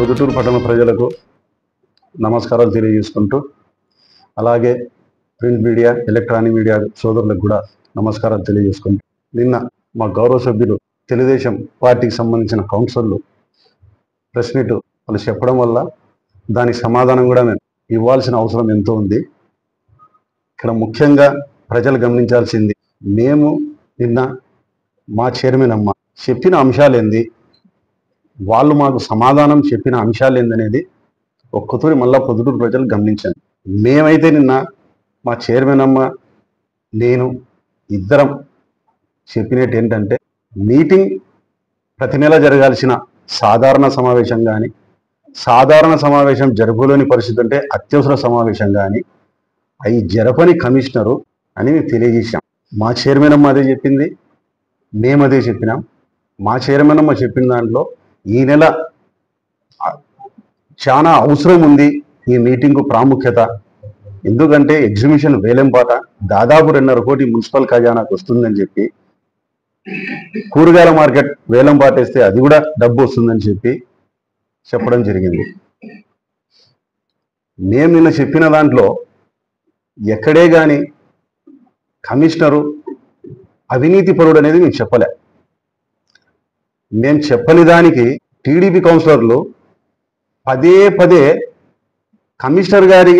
పొద్దుటూరు పట్టణ ప్రజలకు నమస్కారాలు తెలియజేసుకుంటూ, అలాగే ప్రింట్ మీడియా, ఎలక్ట్రానిక్ మీడియా సోదరులకు కూడా నమస్కారాలు తెలియజేసుకుంటూ, నిన్న మా గౌరవ సభ్యులు తెలుగుదేశం పార్టీకి సంబంధించిన కౌన్సిలర్లు ప్రెస్ మీట్ వాళ్ళు చెప్పడం వల్ల దానికి సమాధానం కూడా మేము ఇవ్వాల్సిన అవసరం ఎంతో ఉంది. ఇక్కడ ముఖ్యంగా ప్రజలు గమనించాల్సింది, మేము నిన్న మా చైర్మన్ అమ్మ చెప్పిన అంశాలు ఏంది, వాళ్ళు మాకు సమాధానం చెప్పిన అంశాలు ఏందనేది ఒక్కతూరి మళ్ళా పొద్దుటూరు ప్రజలు గమనించాను. మేమైతే నిన్న మా చైర్మన్ అమ్మ నేను ఇద్దరం చెప్పినట్టు ఏంటంటే, మీటింగ్ ప్రతి నెల జరగాల్సిన సాధారణ సమావేశం కానీ, సాధారణ సమావేశం జరపలేని పరిస్థితి అంటే అత్యవసర సమావేశం కానీ అవి జరపని కమిషనరు అని మేము తెలియజేశాం. మా చైర్మన్ అమ్మ అదే చెప్పింది, మేము అదే చెప్పినాం. మా చైర్మన్ అమ్మ చెప్పిన దాంట్లో ఈ నెల చాలా అవసరం ఉంది ఈ మీటింగ్కు ప్రాముఖ్యత, ఎందుకంటే ఎగ్జిబిషన్ వేలంపాట దాదాపు 2.5 కోటి మున్సిపల్ ఖజానాకు వస్తుందని చెప్పి, కూరగాయల మార్కెట్ వేలంపాట వేస్తే అది కూడా డబ్బు వస్తుందని చెప్పి చెప్పడం జరిగింది. మేము నిన్న చెప్పిన దాంట్లో ఎక్కడే కానీ కమిషనరు అవినీతి పరుడు అనేది మేము చెప్పలే. మేము చెప్పని దానికి టీడీపీ కౌన్సిలర్లు పదే పదే కమిషనర్ గారి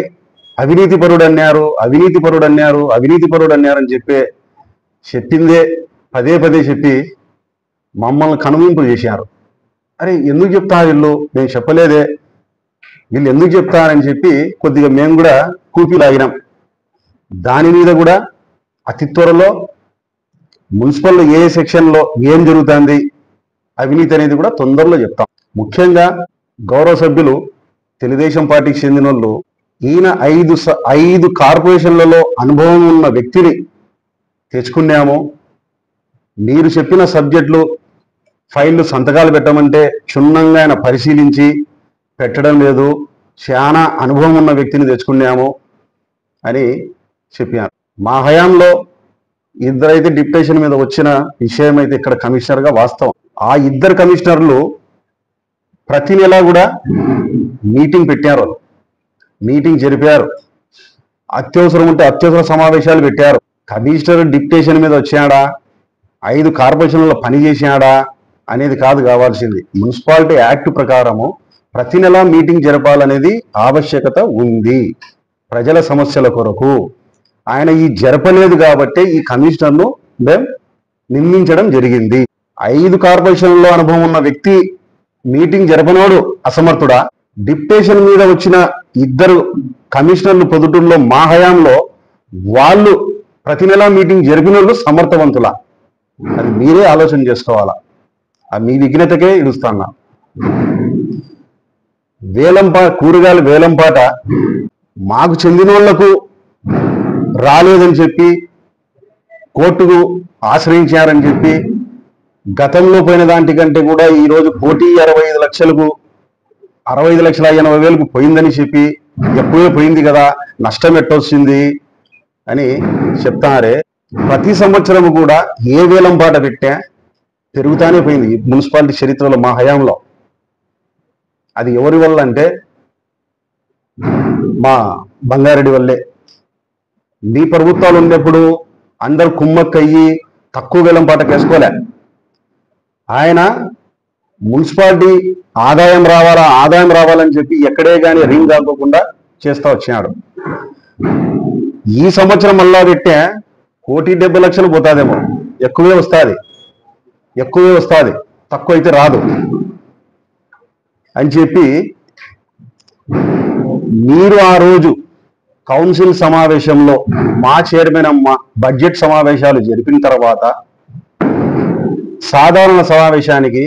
అవినీతి పరుడు అన్నారు, అవినీతి పరుడు అన్నారు, అవినీతి పరుడు అన్నారని చెప్పిందే పదే పదే చెప్పి మమ్మల్ని కనువింపు చేశారు. అరే ఎందుకు చెప్తారు వీళ్ళు, మేము చెప్పలేదే, వీళ్ళు ఎందుకు చెప్తారని చెప్పి కొద్దిగా మేము కూడా కూపీలాగినాం. దాని మీద కూడా అతి త్వరలో మున్సిపల్లో ఏ సెక్షన్లో ఏం జరుగుతుంది అవినీతి అనేది కూడా తొందరలో చెప్తాం. ముఖ్యంగా గౌరవ సభ్యులు తెలుగుదేశం పార్టీకి చెందిన వాళ్ళు, ఈయన 5 కార్పొరేషన్లలో అనుభవం ఉన్న వ్యక్తిని తెచ్చుకున్నాము, మీరు చెప్పిన సబ్జెక్టులు ఫైళ్ళు సంతకాలు పెట్టమంటే క్షుణ్ణంగా ఆయన పరిశీలించి పెట్టడం లేదు, చాలా అనుభవం ఉన్న వ్యక్తిని తెచ్చుకున్నాము అని చెప్పారు. మా హయాంలో ఇద్దరైతే డిప్యుటేషన్ మీద వచ్చిన విషయం అయితే ఇక్కడ కమిషనర్గా వాస్తవం. ఆ 2 కమిషనర్లు ప్రతి నెల కూడా మీటింగ్ పెట్టారు, మీటింగ్ జరిపారు, అత్యవసరం ఉంటే అత్యవసర సమావేశాలు పెట్టారు. కమిషనర్ డిప్యుటేషన్ మీద వచ్చాడా, 5 కార్పొరేషన్లలో పనిచేసాడా అనేది కాదు కావాల్సింది. మున్సిపాలిటీ యాక్ట్ ప్రకారము ప్రతి నెల మీటింగ్ జరపాలనేది ఆవశ్యకత ఉంది ప్రజల సమస్యల కొరకు. ఆయన ఈ జరపలేదు కాబట్టి ఈ కమిషనర్ను మేము నిందించడం జరిగింది. 5 కార్పొరేషన్లో అనుభవం ఉన్న వ్యక్తి మీటింగ్ జరపనోడు అసమర్థుడా? డిప్యుటేషన్ మీద వచ్చిన 2 కమిషనర్లు పొద్దుటూరులో మా హయాంలో వాళ్ళు ప్రతి నెల మీటింగ్ జరిపిన వాళ్ళు సమర్థవంతులా? అది మీరే ఆలోచన చేసుకోవాలా. మీ విఘ్నతకే ఇడుస్తాన్నా. కూరగాయల వేలంపాట మాకు చెందిన వాళ్లకు రాలేదని చెప్పి కోర్టుకు ఆశ్రయించారని చెప్పి, గతంలో పోయిన దాంటికంటే కూడా ఈరోజు 1,65 లక్షలకు 65,80,000 పోయిందని చెప్పి, ఎక్కువే పోయింది కదా, నష్టం ఎట్టొచ్చింది అని చెప్తారే. ప్రతి సంవత్సరం కూడా ఏ వేలంపాట పెట్టా పెరుగుతానే పోయింది మున్సిపాలిటీ చరిత్రలో మా హయాంలో. అది ఎవరి వల్ల అంటే మా బంగారెడ్డి వల్లే. మీ ప్రభుత్వాలు ఉన్నప్పుడు అందరు కుమ్మక్కయ్యి తక్కువ వేలంపాటకు వేసుకోలే. ఆయన మున్సిపాలిటీ ఆదాయం రావాలని చెప్పి ఎక్కడే కానీ రింగ్ కాకోకుండా చేస్తూ వచ్చినాడు. ఈ సంవత్సరం మళ్ళా పెట్టే 1,70,00,000 పోతాదేమో, ఎక్కువే వస్తుంది, తక్కువ అయితే రాదు అని చెప్పి మీరు ఆ రోజు కౌన్సిల్ సమావేశంలో మా చైర్మన్ అమ్మ బడ్జెట్ సమావేశాలు జరిపిన తర్వాత సాధారణ సమావేశానికి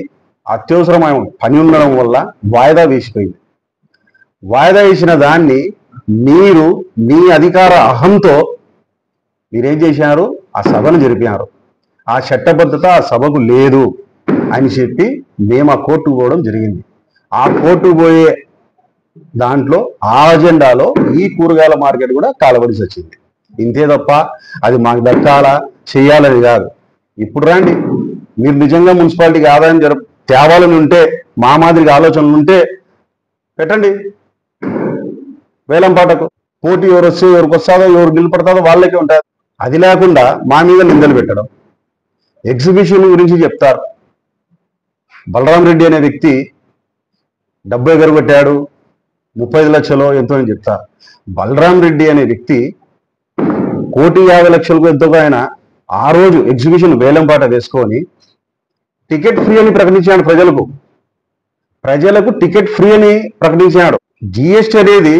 అత్యవసరమైన పని ఉండడం వల్ల వాయిదా వేసిపోయింది. వాయిదా వేసిన దాన్ని మీరు మీ అధికార అహంతో మీరేం చేశారు, ఆ సభను జరిపినారు. ఆ చట్టబద్ధత ఆ సభకు లేదు అని చెప్పి మేము ఆ కోర్టుకు పోవడం జరిగింది. ఆ కోర్టుకు పోయే దాంట్లో ఆ అజెండాలో ఈ కూరగాయల మార్కెట్ కూడా కాలవలసి వచ్చింది. ఇంతే తప్ప అది మాకు దక్కాలా చేయాలని కాదు. ఇప్పుడు రండి, మీరు నిజంగా మున్సిపాలిటీకి ఆదాయం తేవాలని ఉంటే, మా మాదిరిగా ఆలోచనలు ఉంటే పెట్టండి వేలంపాటకు. పోటీ ఎవరు వచ్చి ఎవరికి వస్తాదో ఎవరు నిలబడతాదో వాళ్ళకే ఉంటుంది. అది లేకుండా మా మీద నిందలు పెట్టడం, ఎగ్జిబిషన్ గురించి చెప్తారు. బలరాం రెడ్డి అనే వ్యక్తి డబ్బు ఎగరగొట్టాడు, 35 లక్షలు ఎంతో అని చెప్తారు. బలరాం రెడ్డి అనే వ్యక్తి 1,50,00,000కు ఎంతో ఆయన ఆ రోజు ఎగ్జిబిషన్ వేలంపాట వేసుకొని టికెట్ ఫ్రీ అని ప్రకటించాడు. ప్రజలకు టికెట్ ఫ్రీ అని ప్రకటించాడు. జిఎస్టీ అనేది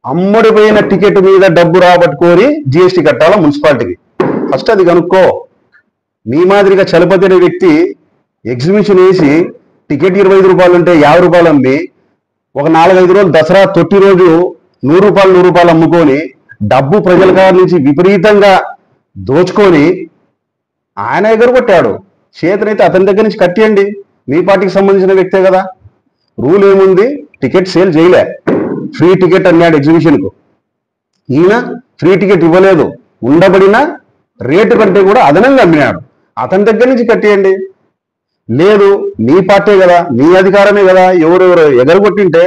అమ్ముడిపోయిన టికెట్ మీద డబ్బు రాబట్టుకొని జిఎస్టీ కట్టాలా మున్సిపాలిటీకి. ఫస్ట్ అది కనుక్కో. మీ మాదిరిగా చలపతి అనే వ్యక్తి ఎగ్జిబిషన్ వేసి టికెట్ 25 రూపాయలు ఉంటే 50 రూపాయలు అమ్మి ఒక 4-5 రోజులు దసరా తొట్టి రోజు 100 రూపాయలు అమ్ముకొని డబ్బు ప్రజల కాడ నుంచి విపరీతంగా దోచుకొని ఆయన ఎగరగొట్టాడు. చేతనైతే అతని దగ్గర నుంచి కట్టేయండి. మీ పార్టీకి సంబంధించిన వ్యక్తే కదా. రూల్ ఏముంది, టికెట్ సేల్ చేయలే, ఫ్రీ టికెట్ అన్నాడు ఎగ్జిబిషన్కు. ఈయన ఫ్రీ టికెట్ ఇవ్వలేదు, ఉండబడిన రేటు కంటే కూడా అదనంగా అమ్మినాడు. అతని దగ్గర నుంచి కట్టేయండి. లేదు, మీ పార్టీ కదా, మీ అధికారమే కదా, ఎవరెవరు ఎగరగొట్టింటే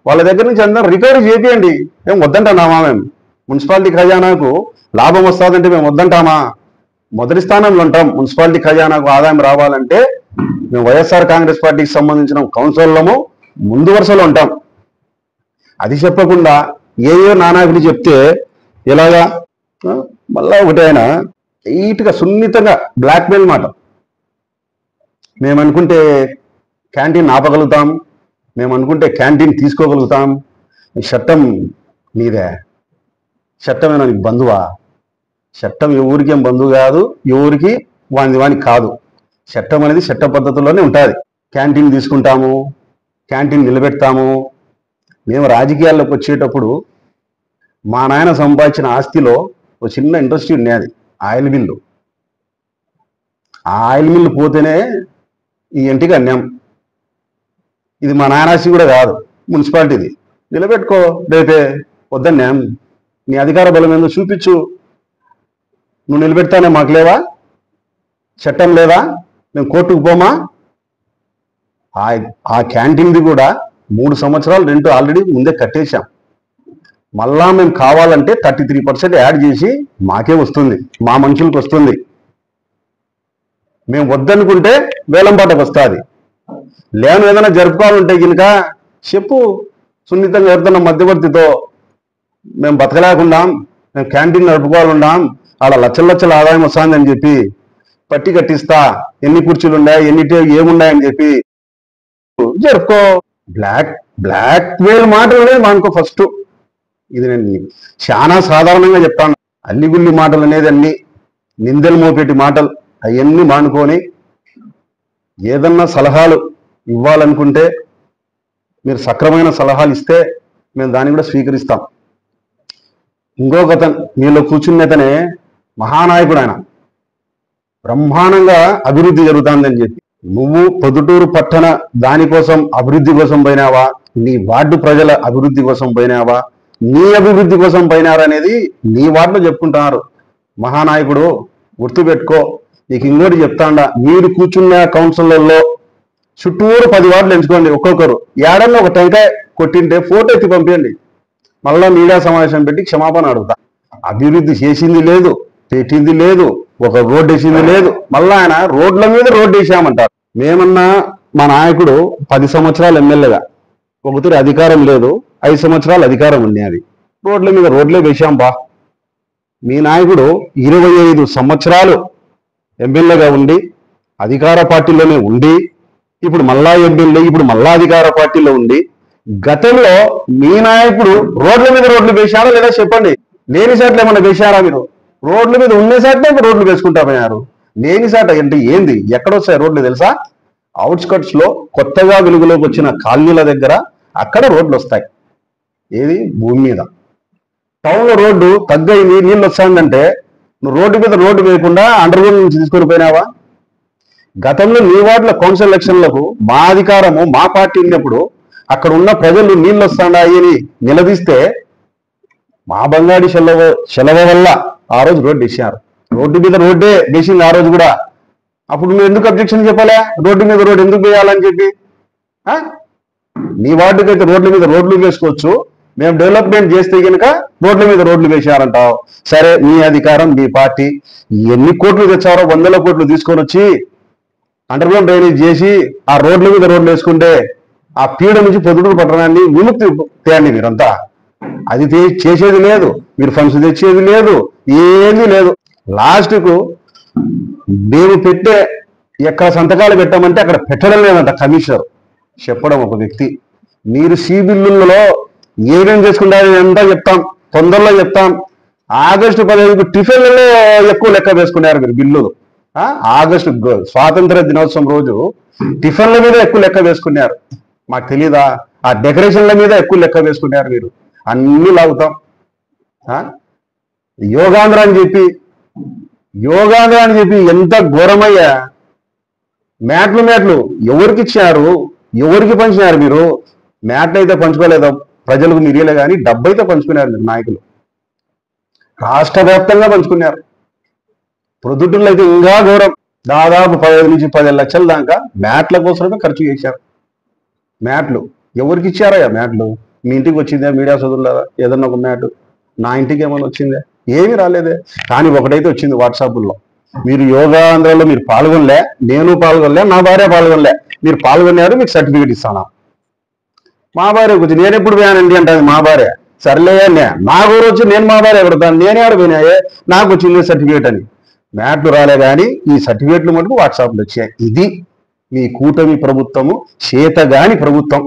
వాళ్ళ దగ్గర నుంచి అందరూ రికవరీ చేపియండి. మేము వద్దంటున్నామా? మేము మున్సిపాలిటీ ఖజానాకు లాభం వస్తుందంటే మేము వద్దంటామా? మొదటి స్థానంలో ఉంటాం. మున్సిపాలిటీ ఖజానాకు ఆదాయం రావాలంటే మేము వైఎస్ఆర్ కాంగ్రెస్ పార్టీకి సంబంధించిన కౌన్సిలర్లము ముందు వరుసలో ఉంటాం. అది చెప్పకుండా ఏయో నానాకుని చెప్తే ఎలాగా? మళ్ళా ఒకటి ఆయన నీట్గా సున్నితంగా బ్లాక్మెయిల్ మాట. మేము అనుకుంటే క్యాంటీన్ ఆపగలుగుతాం, మేము అనుకుంటే క్యాంటీన్ తీసుకోగలుగుతాం. ఈ చట్టం మీదే. చట్టమేనా నీకు బంధువా? చట్టం ఎవరికేం బంధువు కాదు, ఎవరికి వానికి కాదు. చట్టం అనేది చట్ట పద్ధతుల్లోనే ఉంటుంది. క్యాంటీన్ తీసుకుంటాము, క్యాంటీన్ నిలబెడతాము. మేము రాజకీయాల్లోకి వచ్చేటప్పుడు మా నాయన సంపాదించిన ఆస్తిలో ఒక చిన్న ఇండస్ట్రీ ఉండేది, ఆయిల్ మిల్లు. ఆ ఆయిల్ మిల్లు పోతేనే ఈ ఇంటికి అన్యాం. ఇది మా నాయన ఆస్తి కూడా కాదు, మున్సిపాలిటీది. నిలబెట్టుకో, రేపే వద్దన్యాం. నీ అధికార బలం ఏందో చూపించు. నువ్వు నిలబెడతానే మాకు లేవా? చట్టం లేదా? మేము కోర్టుకు పోమా? ఆ క్యాంటీన్ది కూడా 3 సంవత్సరాలు రెంట్ ఆల్రెడీ ముందే కట్టేశాం. మళ్ళా మేము కావాలంటే 33% యాడ్ చేసి మాకే వస్తుంది, మా మనుషులకు వస్తుంది. మేము వద్దనుకుంటే వేలంపాటకు వస్తుంది. లేని ఏదైనా జరుపుకోవాలంటే కనుక చెప్పు సున్నితంగా. ఎవరిదన్నా మధ్యవర్తితో మేము బతకలేకుండాం, మేము క్యాంటీన్ నడుపుకోవాలండాం, ఆడ లక్షల ఆదాయం వస్తుందని చెప్పి పట్టి కట్టిస్తా, ఎన్ని కుర్చీలు ఉన్నాయి, ఏమున్నాయని చెప్పి జరుపుకో. బ్లాక్ మెయిల్ మాటలు అనేది మానుకో ఫస్ట్. ఇది నేను చాలా సాధారణంగా చెప్తాను. అల్లిగుల్లి మాటలు అనేది అన్ని నిందలు మోపేటి మాటలు అవన్నీ మానుకొని ఏదన్నా సలహాలు ఇవ్వాలనుకుంటే మీరు సక్రమైన సలహాలు ఇస్తే మేము దాన్ని కూడా స్వీకరిస్తాం. ఇంకొకతను మీలో కూర్చున్నతనే మహానాయకుడు, ఆయన బ్రహ్మాండంగా అభివృద్ధి జరుగుతుందని చెప్పి నువ్వు పొద్దుటూరు పట్టణ దానికోసం అభివృద్ధి కోసం పోయినావా, నీ వార్డు ప్రజల అభివృద్ధి కోసం పోయినావా, నీ అభివృద్ధి కోసం పోయినారా అనేది నీ వార్డులో చెప్పుకుంటున్నారు. మహానాయకుడు గుర్తుపెట్టుకో. నీకు ఇంకోటి చెప్తాండా, మీరు కూర్చున్న కౌన్సిలర్లో చుట్టూరు 10 వార్డులు ఎంచుకోండి. ఒక్కొక్కరు ఏడన్నా ఒక టెంకాయ కొట్టింటే ఫోటో ఎత్తి పంపించండి. మళ్ళా మీడియా సమావేశం పెట్టి క్షమాపణ అడుగుతా. అభివృద్ధి చేసింది లేదు, పెట్టింది లేదు, ఒక రోడ్డు వేసింది లేదు. మళ్ళా ఆయన రోడ్ల మీద రోడ్డు వేసామంటారు. మేమన్నా మా నాయకుడు 10 సంవత్సరాలు ఎమ్మెల్యేగా, ఒకతూరి అధికారం లేదు, 5 సంవత్సరాలు అధికారం ఉండేది, రోడ్ల మీద రోడ్లే వేశాం బా. మీ నాయకుడు 25 సంవత్సరాలు ఎమ్మెల్యేగా ఉండి అధికార పార్టీలోనే ఉండి ఇప్పుడు మళ్ళా ఎమ్మెల్యే, ఇప్పుడు మళ్ళా అధికార పార్టీలో ఉండి గతంలో మీ నాయకుడు రోడ్ల మీద రోడ్లు వేశారా లేదా చెప్పండి. లేని సాట్లు ఏమన్నా వేశారా? మీరు రోడ్ల మీద ఉండే సాట్లే రోడ్లు వేసుకుంటా పోయారు. లేని సాట అంటే ఏంది? ఎక్కడొస్తాయి రోడ్లు తెలుసా? అవుట్స్కట్స్ లో కొత్తగా వెలుగులోకి వచ్చిన కాలనీల దగ్గర అక్కడ రోడ్లు వస్తాయి. ఏది? భూమి మీద. టౌన్ లో రోడ్డు తగ్గైంది, నీళ్ళు వస్తుందంటే నువ్వు రోడ్డు మీద రోడ్డు వేయకుండా అండర్ గ్రౌండ్ నుంచి తీసుకొని పోయినావా? గతంలో నీ వార్డుల కౌన్సిల్ ఎలక్షన్లకు మా అధికారము మా పార్టీ ఉన్నప్పుడు అక్కడ ఉన్న ప్రజలు నీళ్ళు వస్తాయి అని నిలదీస్తే మా బంగాడి సెలవ వల్ల ఆ రోజు రోడ్డు వేసారు. రోడ్డు మీద రోడ్డే వేసింది ఆ రోజు కూడా. అప్పుడు నువ్వు ఎందుకు అబ్జెక్షన్ చెప్పాలా? రోడ్డు మీద రోడ్డు ఎందుకు వేయాలని చెప్పి నీ వార్డుకైతే రోడ్ల మీద రోడ్లు వేసుకోవచ్చు, మేము డెవలప్మెంట్ చేస్తే కనుక రోడ్ల మీద రోడ్లు వేసారంటావు. సరే, మీ అధికారం, మీ పార్టీ ఎన్ని కోట్లు తెచ్చారో, 100 కోట్లు తీసుకొని వచ్చి అండర్గ్రౌండ్ డ్రైనేజ్ చేసి ఆ రోడ్ల మీద రోడ్లు వేసుకుంటే ఆ పీడ నుంచి పొద్దుటూరు పట్టణాన్ని విముక్తి తేండి మీరంతా. అది చేసేది లేదు, మీరు ఫండ్స్ తెచ్చేది లేదు, ఏమీ లేదు. లాస్ట్కు మేము పెట్టే ఎక్కడ సంతకాలు పెట్టామంటే అక్కడ పెట్టడం లేదంట కమిషనర్ చెప్పడం. ఒక వ్యక్తి, మీరు సి బిల్లులలో ఏమేమి చేసుకుంటారో ఎంతో చెప్తాం, తొందరలో చెప్తాం. ఆగస్టు 15కు టిఫిన్లలో ఎక్కువ లెక్క వేసుకున్నారు మీరు బిల్లులు. ఆగస్టు స్వాతంత్ర దినోత్సవం రోజు టిఫిన్ల మీద ఎక్కువ లెక్క వేసుకున్నారు. మాకు తెలీదా? ఆ డెకరేషన్ల మీద ఎక్కువ లెక్క వేసుకున్నారు మీరు. అన్నీ లాగుతాం. యోగాంధ్ర అని చెప్పి ఎంత ఘోరమయ్యా. మ్యాట్లు ఎవరికి ఇచ్చారు, ఎవరికి పంచినారు మీరు? మ్యాట్లు అయితే పంచుకోలేదు ప్రజలకు మీరేలే, కానీ డబ్బు అయితే పంచుకున్నారు మీరు నాయకులు. రాష్ట్ర వ్యాప్తంగా పంచుకున్నారు. ప్రొద్దుటూరులో అయితే ఇంకా ఘోరం. దాదాపు 15 నుంచి 10 లక్షల దాకా మ్యాట్ల కోసమే ఖర్చు చేశారు. మ్యాట్లు ఎవరికి ఇచ్చారయ్యా? మ్యాట్లు మీ ఇంటికి వచ్చిందా? మీడియా సోదరులారా, ఏదన్నా ఒక మ్యాట్ నా ఇంటికి ఏమైనా వచ్చిందే? ఏమీ రాలేదే. కానీ ఒకటైతే వచ్చింది వాట్సాప్లో, మీరు యోగాంధ్రలో మీరు పాల్గొనలే, నేను పాల్గొనలే, నా భార్య పాల్గొనలే, మీరు పాల్గొన్నారు, మీకు సర్టిఫికేట్ ఇస్తాను. మా భార్య వచ్చి నేను ఎప్పుడు పోయానండి అంటుంది మా భార్య. సర్లే, నా ఊరు వచ్చి నేను మా భార్య పెడతాను, నేనే ఆడిపోయినాయే, నాకు వచ్చింది సర్టిఫికేట్ అని. మ్యాట్లు రాలే, కానీ ఈ సర్టిఫికేట్లు మటుకు వాట్సాప్లో వచ్చాయి. ఇది మీ కూటమి ప్రభుత్వము, చేతగాని ప్రభుత్వం.